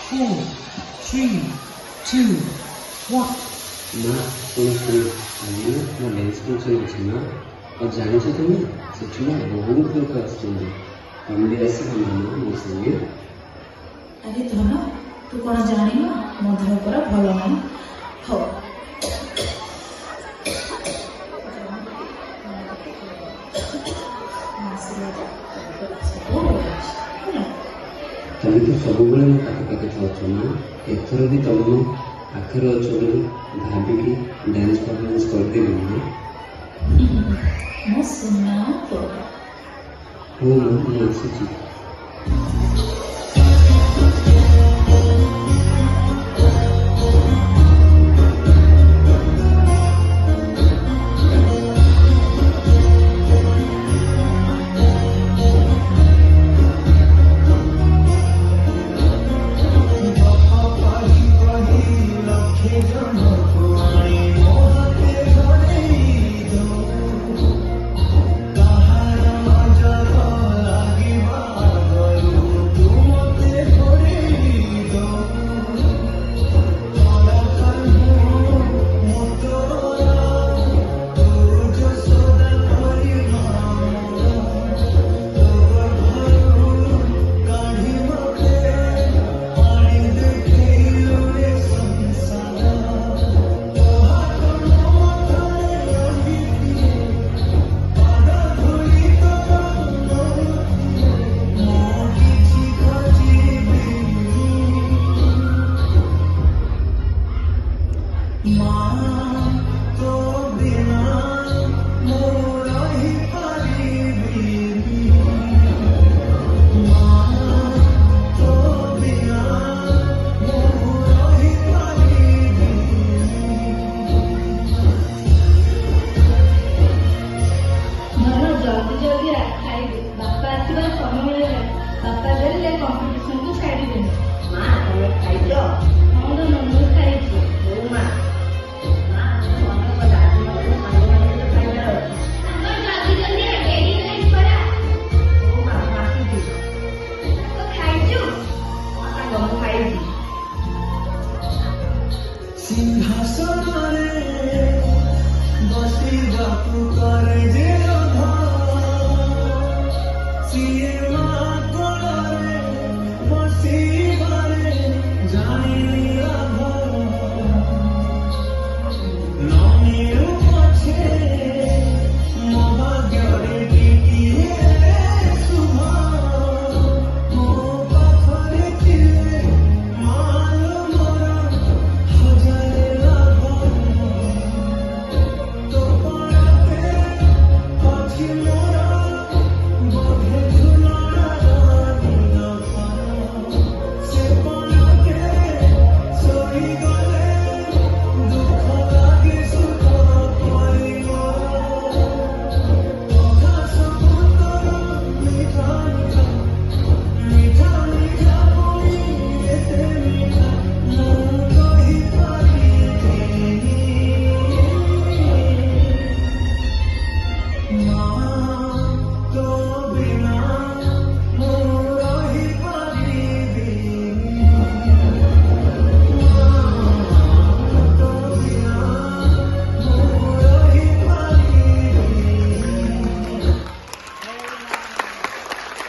4, 3, 2, 1. ମା ଶୁଣ ଆଜି ମୋ ଡ୍ୟାନ୍ସ ଫଙ୍କସନ୍ ଅଛି ମା। ଆଉ ଜାଣିଛ ତମେ ସେଠି ନା ବହୁତ ଲୋକ ଆସୁଛନ୍ତି। ତମେ ବି ଆସିବ ମାମା ମୋ ସାଙ୍ଗେ। ଆରେ ଧନ, ତୁ କ'ଣ ଜାଣିନୁ ମୋ ଦେହ ପୁରା ଭଲ ନାହିଁ। ହଉ ତମେ ତ ସବୁବେଳେ ମୋ ପାଖେ ଥାଉଛ ମା। ଏଥର ବି ତମେ ମୋ ପାଖରେ ଅଛ ବୋଲି ଭାବିକି ଡ୍ୟାନ୍ସ ପରଫର୍ମାନ୍ସ କରିଦେବି ମା। ମୋ ସୁନା ପୁଅ। ହଉ ମା ମୁଁ ଆସୁଛି। सिंहासନରେ ବସିବାକୁ କରେ ଯେ